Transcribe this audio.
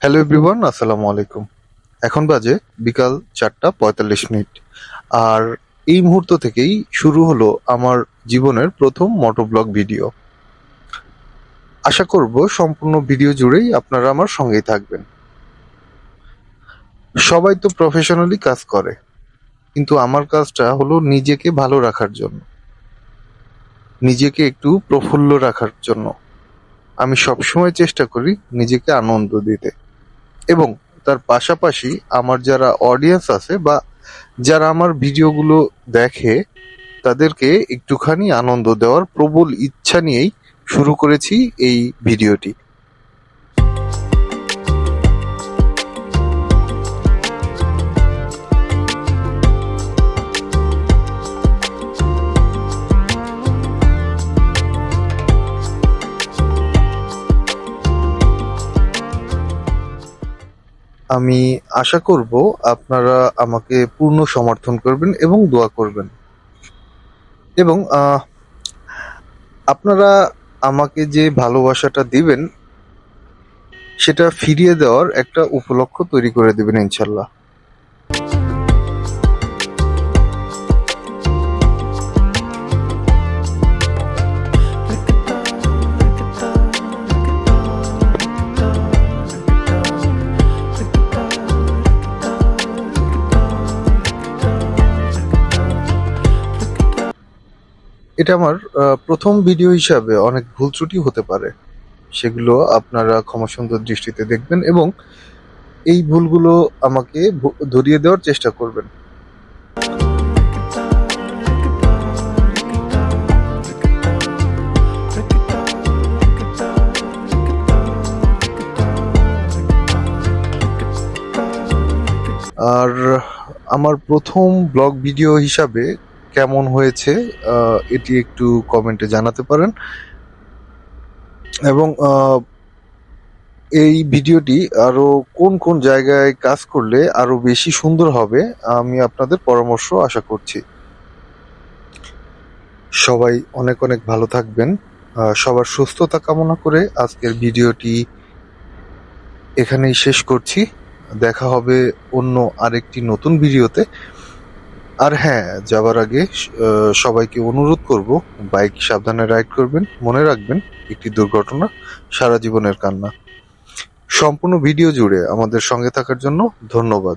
Hello everyone, আসসালামু আলাইকুম। এখন বাজে বিকাল 4:45। আর এই মুহূর্ত থেকেই শুরু হলো আমার জীবনের প্রথম মোটোব্লগ ভিডিও। আশা করব সম্পূর্ণ ভিডিও জুড়েই আপনারা আমার সঙ্গেই থাকবেন। সবাই তো প্রফেশনালি কাজ করে, কিন্তু আমার কাজটা হলো নিজেকে ভালো রাখার জন্য, নিজেকে একটু প্রফুল্ল রাখার জন্য। আমি সবসময় চেষ্টা করি নিজেকে আনন্দ দিতে, এবং তার পাশাপাশি আমার যারা অডিয়েন্স আছে বা যারা আমার ভিডিওগুলো দেখে তাদেরকে একটুখানি আনন্দ দেওয়ার প্রবল ইচ্ছা নিয়েই শুরু করেছি এই ভিডিওটি। আমি আশা করব আপনারা আমাকে পূর্ণ সমর্থন করবেন এবং দোয়া করবেন, এবং আপনারা আমাকে যে ভালোবাসাটা দিবেন সেটা ফিরিয়ে দেওয়ার একটা উপলক্ষ তৈরি করে দিবেন ইনশাল্লাহ। এটা আমার প্রথম ভিডিও হিসাবে অনেক ভুল ত্রুটি হতে পারে, সেগুলো আপনারা ক্ষমাসুন্দর দৃষ্টিতে দেখবেন এবং এই ভুলগুলো আমাকে ধরিয়ে দেওয়ার চেষ্টা করবেন। আর আমার প্রথম ব্লগ ভিডিও হিসাবে কেমন হয়েছে এটি একটু কমেন্টে জানাতে পারেন, এবং এই ভিডিওটি আরো কোন কোন জায়গায় কাজ করলে আরো বেশি সুন্দর হবে আমি আপনাদের পরামর্শ আশা করছি। সবাই অনেক অনেক ভালো থাকবেন। সবার সুস্থতা কামনা করে আজকের ভিডিওটি এখানেই শেষ করছি। দেখা হবে অন্য আরেকটি নতুন ভিডিওতে। আর হ্যাঁ, যাবার আগে সবাইকে অনুরোধ করব, বাইক সাবধানে রাইড করবেন। মনে রাখবেন, একটি দুর্ঘটনা সারা জীবনের কান্না। সম্পূর্ণ ভিডিও জুড়ে আমাদের সঙ্গে থাকার জন্য ধন্যবাদ।